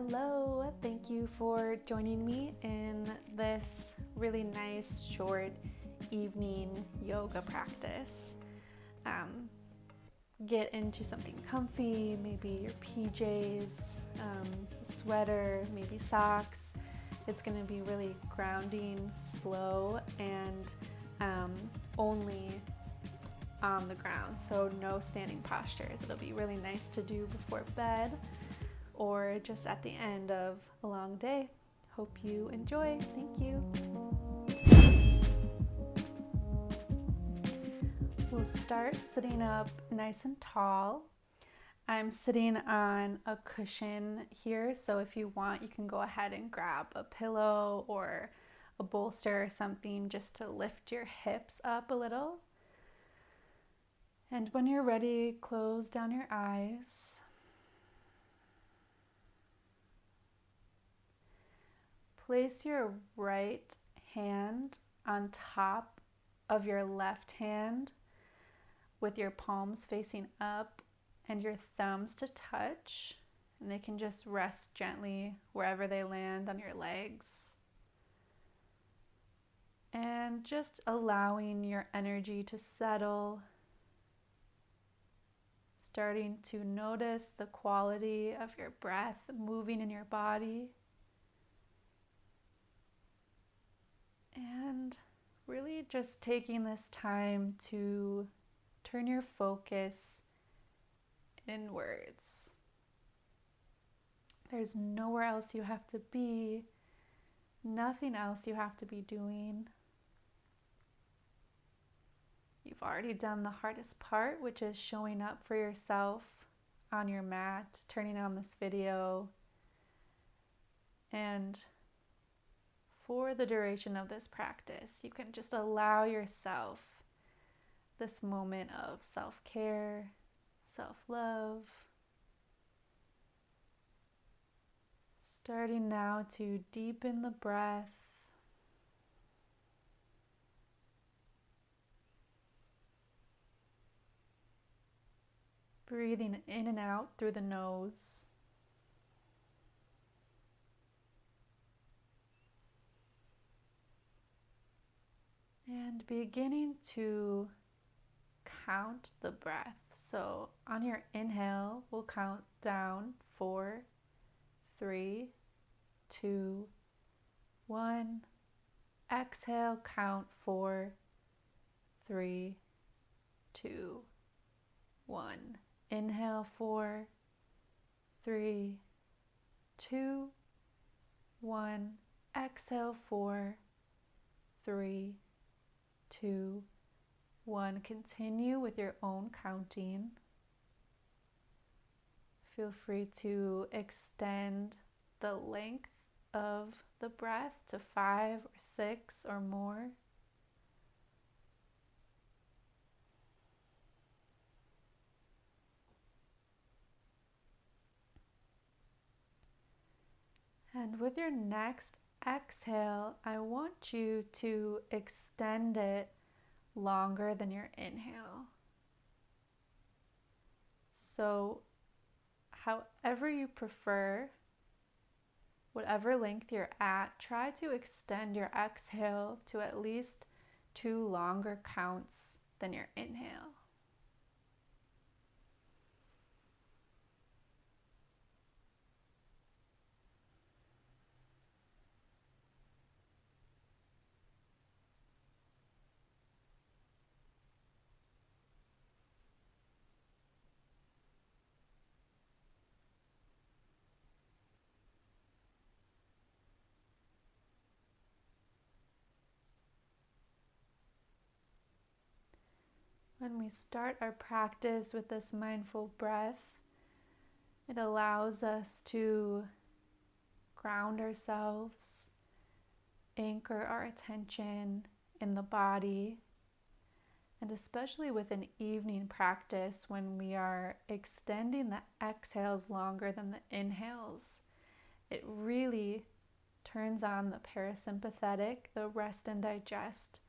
Hello, thank you for joining me in this really nice short evening yoga practice. Get into something comfy, maybe your PJs, sweater, maybe socks. It's going to be really grounding, slow, and only on the ground, so no standing postures. It'll be really nice to do before bed or just at the end of a long day. Hope you enjoy. Thank you. We'll start sitting up nice and tall. I'm sitting on a cushion here, so if you want, you can go ahead and grab a pillow or a bolster or something just to lift your hips up a little. And when you're ready, close down your eyes. Place your right hand on top of your left hand with your palms facing up and your thumbs to touch, and they can just rest gently wherever they land on your legs. And just allowing your energy to settle, starting to notice the quality of your breath moving in your body. And really just taking this time to turn your focus inwards. There's nowhere else you have to be, nothing else you have to be doing. You've already done the hardest part, which is showing up for yourself on your mat, turning on this video, and for the duration of this practice, you can just allow yourself this moment of self-care, self-love. Starting now to deepen the breath. Breathing in and out through the nose. And beginning to count the breath. So on your inhale, we'll count down 4, 3, 2, 1. Exhale, count 4, 3, 2, 1. Inhale 4, 3, 2, 1. Exhale 4, 3, 2, 1. Continue with your own counting. Feel free to extend the length of the breath to 5 or 6 or more. And with your next exhale, I want you to extend it longer than your inhale. So, however you prefer, whatever length you're at, try to extend your exhale to at least 2 longer counts than your inhale. When we start our practice with this mindful breath, it allows us to ground ourselves, anchor our attention in the body, and especially with an evening practice when we are extending the exhales longer than the inhales, it really turns on the parasympathetic, the rest and digest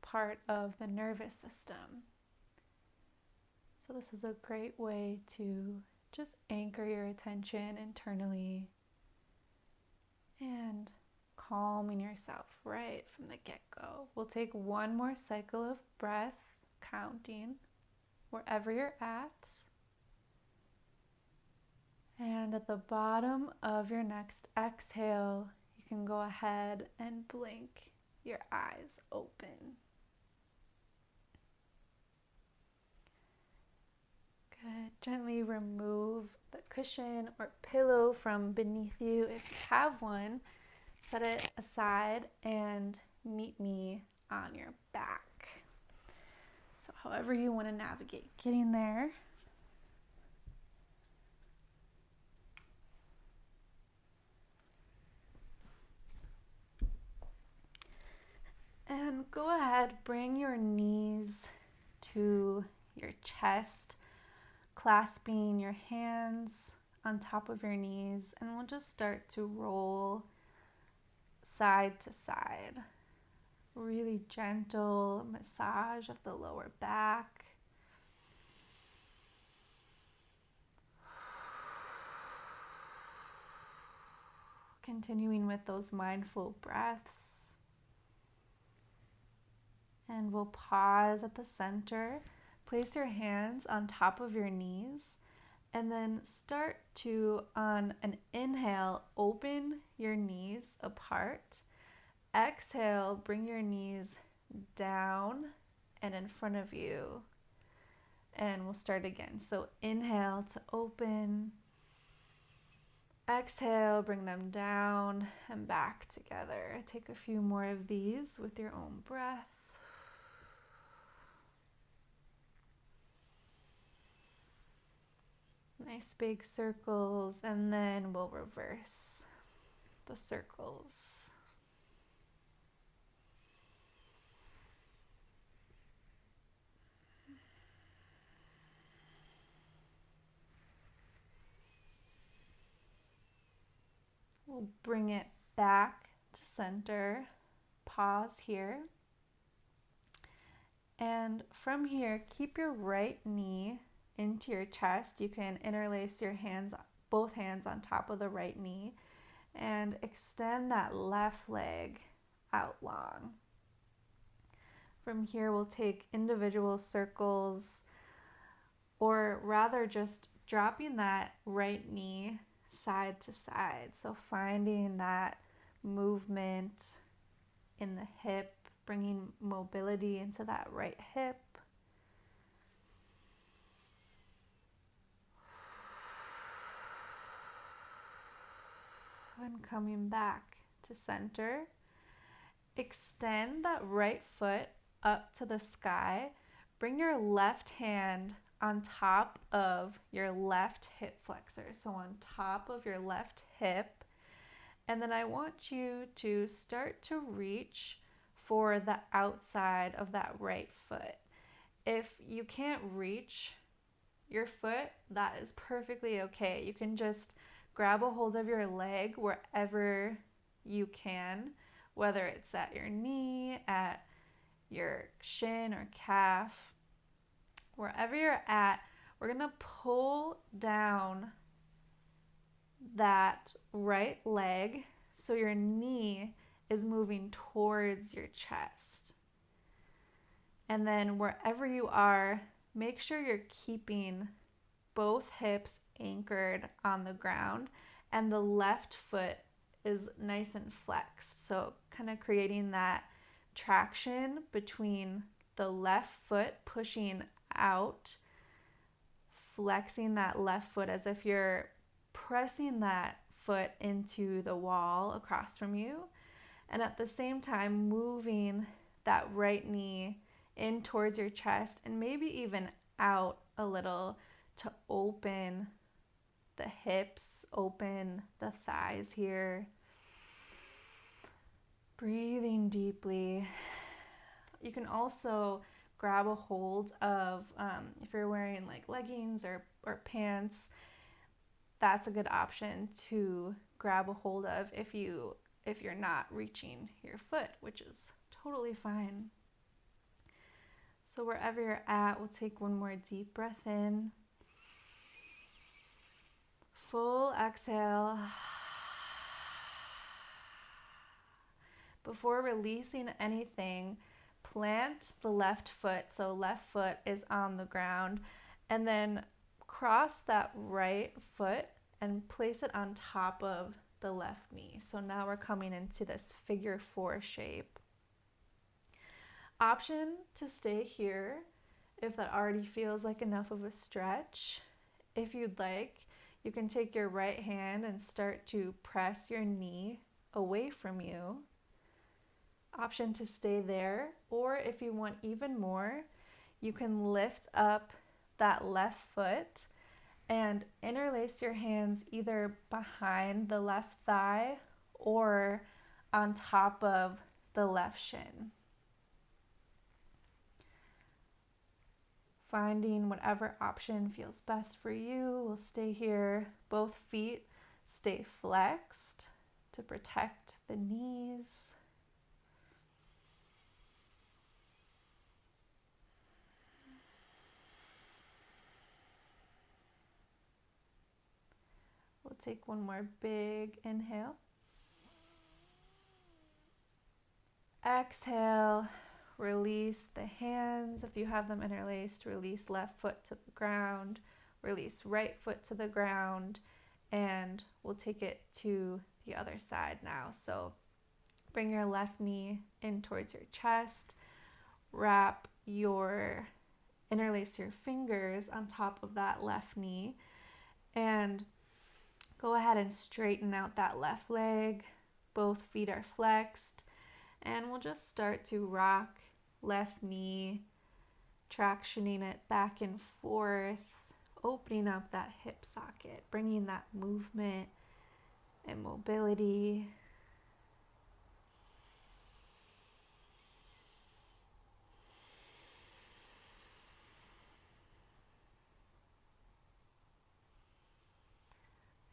part of the nervous system. So this is a great way to just anchor your attention internally and calming yourself right from the get-go. We'll take one more cycle of breath, counting wherever you're at. And at the bottom of your next exhale, you can go ahead and blink your eyes open. Good. Gently remove the cushion or pillow from beneath you if you have one. Set it aside and meet me on your back. So however you want to navigate getting there. And go ahead, bring your knees to your chest, clasping your hands on top of your knees, and we'll just start to roll side to side. Really gentle massage of the lower back. Continuing with those mindful breaths. And we'll pause at the center. Place your hands on top of your knees and then start to, on an inhale, open your knees apart. Exhale, bring your knees down and in front of you. And we'll start again. So inhale to open. Exhale, bring them down and back together. Take a few more of these with your own breath. Nice big circles, and then we'll reverse the circles. We'll bring it back to center. Pause here. And from here, keep your right knee into your chest. You can interlace your hands, both hands on top of the right knee, and extend that left leg out long. From here, we'll take individual circles, or rather just dropping that right knee side to side. So finding that movement in the hip, bringing mobility into that right hip. And coming back to center. Extend that right foot up to the sky. Bring your left hand on top of your left hip flexor. So on top of your left hip. And then I want you to start to reach for the outside of that right foot. If you can't reach your foot, that is perfectly okay. You can just grab a hold of your leg wherever you can, whether it's at your knee, at your shin or calf, wherever you're at. We're gonna pull down that right leg so your knee is moving towards your chest. And then wherever you are, make sure you're keeping both hips anchored on the ground and the left foot is nice and flexed. So kind of creating that traction between the left foot pushing out, flexing that left foot as if you're pressing that foot into the wall across from you, and at the same time moving that right knee in towards your chest and maybe even out a little to open the hips, open the thighs here. Breathing deeply. You can also grab a hold of, if you're wearing like leggings or pants, that's a good option to grab a hold of if you're not reaching your foot, which is totally fine. So wherever you're at, we'll take one more deep breath in. Full exhale. Before releasing anything, plant the left foot, so left foot is on the ground, and then cross that right foot and place it on top of the left knee. So now we're coming into this figure 4 shape. Option to stay here if that already feels like enough of a stretch. If you'd like, you can take your right hand and start to press your knee away from you. Option to stay there, or if you want even more, you can lift up that left foot and interlace your hands either behind the left thigh or on top of the left shin. Finding whatever option feels best for you. We'll stay here. Both feet stay flexed to protect the knees. We'll take one more big inhale. Exhale, release the hands. If you have them interlaced, release left foot to the ground, release right foot to the ground, and we'll take it to the other side now. So bring your left knee in towards your chest, interlace your fingers on top of that left knee, and go ahead and straighten out that left leg. Both feet are flexed. And we'll just start to rock left knee, tractioning it back and forth, opening up that hip socket, bringing that movement and mobility.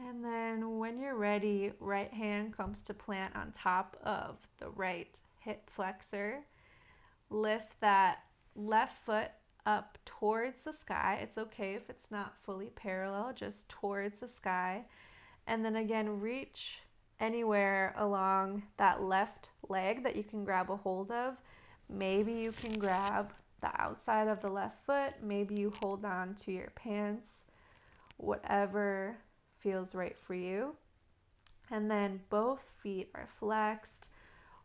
And then when you're ready, right hand comes to plant on top of the right hip flexor. Lift that left foot up towards the sky. It's okay if it's not fully parallel, just towards the sky. And then again, reach anywhere along that left leg that you can grab a hold of. Maybe you can grab the outside of the left foot. Maybe you hold on to your pants, whatever feels right for you. And then both feet are flexed.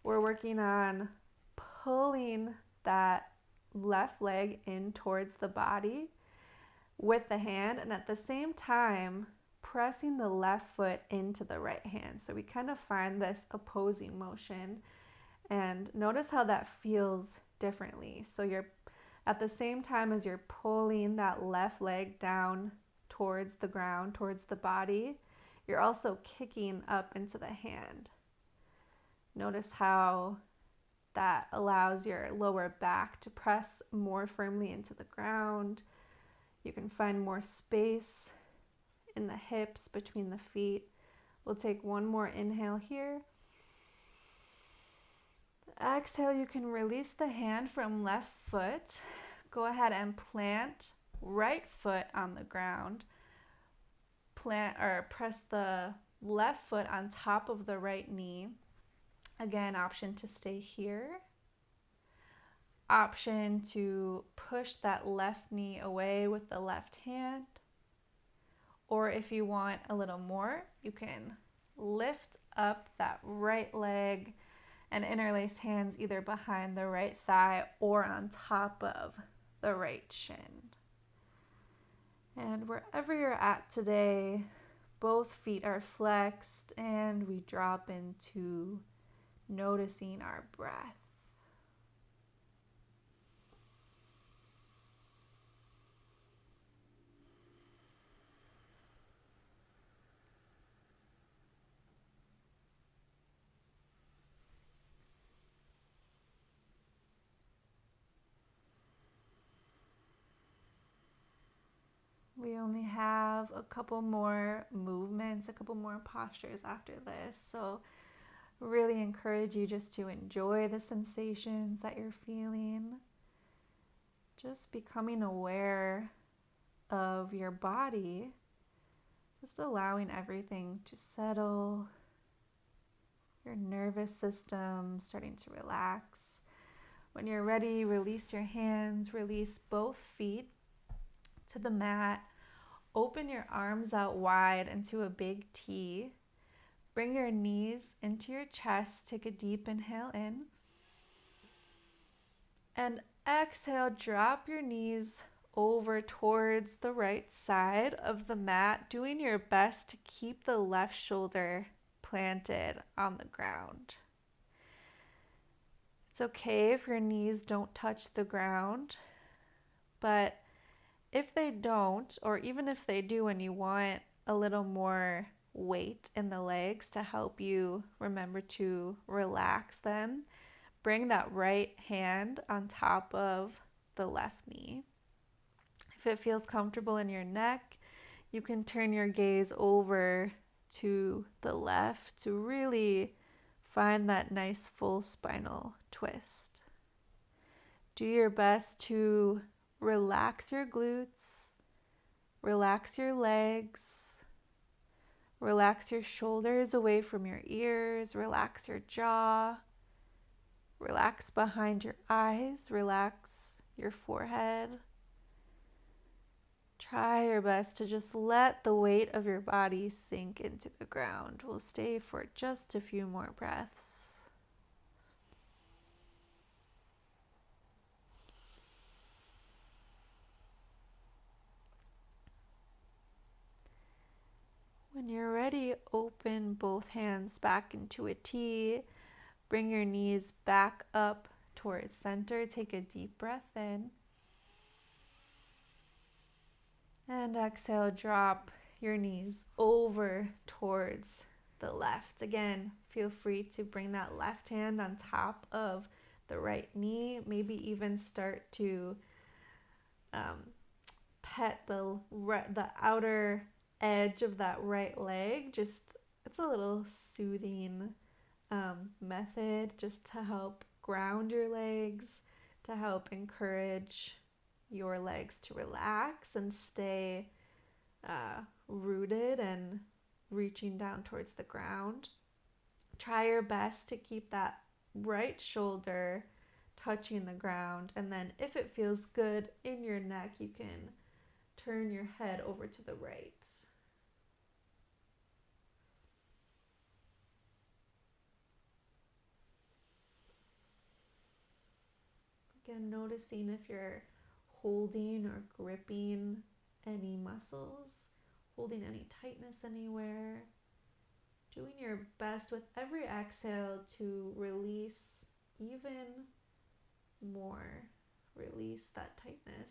We're working on pulling that left leg in towards the body with the hand, and at the same time pressing the left foot into the right hand. So we kind of find this opposing motion, and notice how that feels differently. So you're at the same time as you're pulling that left leg down towards the ground, towards the body, you're also kicking up into the hand. Notice how that allows your lower back to press more firmly into the ground. You can find more space in the hips between the feet. We'll take one more inhale here. Exhale, you can release the hand from left foot. Go ahead and plant right foot on the ground. Press the left foot on top of the right knee. Again, option to stay here. Option to push that left knee away with the left hand. Or if you want a little more, you can lift up that right leg and interlace hands either behind the right thigh or on top of the right shin. And wherever you're at today, both feet are flexed and we drop into noticing our breath. We only have a couple more movements, a couple more postures after this. So really encourage you just to enjoy the sensations that you're feeling. Just becoming aware of your body. Just allowing everything to settle. your nervous system starting to relax. When you're ready, release your hands, release both feet to the mat. Open your arms out wide into a big T. Bring your knees into your chest. Take a deep inhale in. And exhale, drop your knees over towards the right side of the mat, doing your best to keep the left shoulder planted on the ground. It's okay if your knees don't touch the ground, but if they don't, or even if they do and you want a little more weight in the legs to help you remember to relax them, bring that right hand on top of the left knee. If it feels comfortable in your neck, you can turn your gaze over to the left to really find that nice full spinal twist. Do your best to relax your glutes, relax your legs, relax your shoulders away from your ears, relax your jaw, relax behind your eyes, relax your forehead. Try your best to just let the weight of your body sink into the ground. We'll stay for just a few more breaths. When you're ready, open both hands back into a T. Bring your knees back up towards center. Take a deep breath in. And exhale, drop your knees over towards the left. Again, feel free to bring that left hand on top of the right knee. Maybe even start to pet the outer edge of that right leg. Just, it's a little soothing method just to help ground your legs, to help encourage your legs to relax and stay rooted and reaching down towards the ground. Try your best to keep that right shoulder touching the ground, and then if it feels good in your neck, you can turn your head over to the right. Again, noticing if you're holding or gripping any muscles, holding any tightness anywhere. Doing your best with every exhale to release even more. Release that tightness.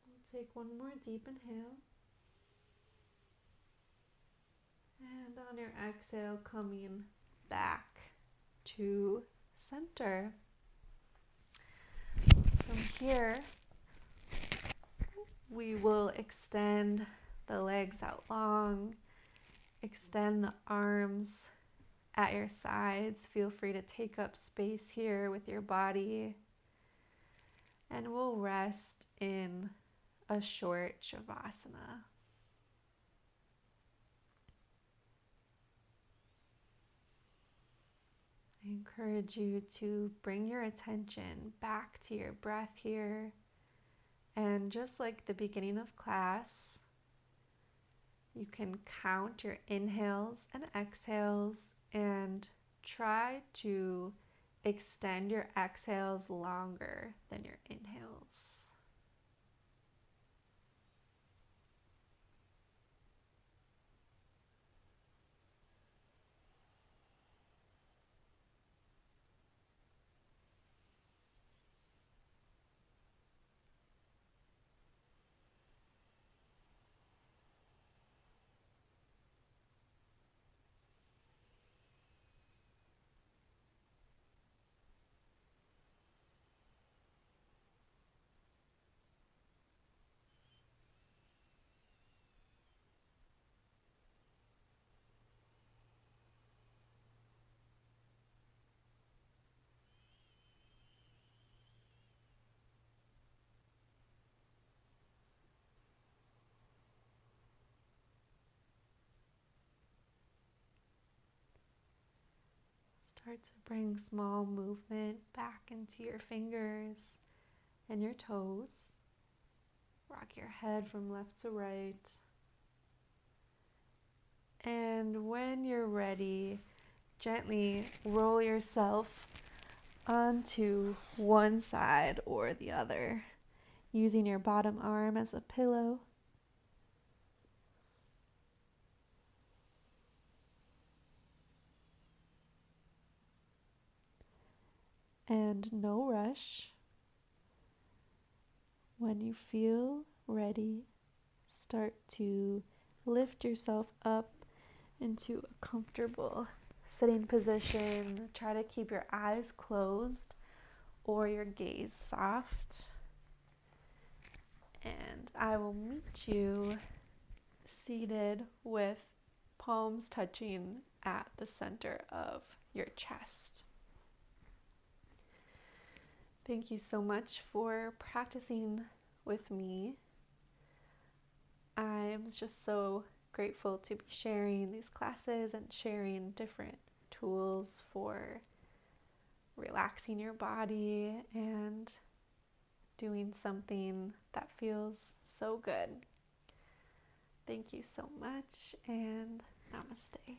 We'll take one more deep inhale. And on your exhale, coming back to center. From here, we will extend the legs out long, extend the arms at your sides. Feel free to take up space here with your body. And we'll rest in a short Shavasana. I encourage you to bring your attention back to your breath here. And just like the beginning of class, you can count your inhales and exhales and try to extend your exhales longer than your inhales. Start to bring small movement back into your fingers and your toes. Rock your head from left to right. And when you're ready, gently roll yourself onto one side or the other, using your bottom arm as a pillow. And no rush. When you feel ready, start to lift yourself up into a comfortable sitting position. Try to keep your eyes closed or your gaze soft. And I will meet you seated with palms touching at the center of your chest. Thank you so much for practicing with me. I'm just so grateful to be sharing these classes and sharing different tools for relaxing your body and doing something that feels so good. Thank you so much, and namaste.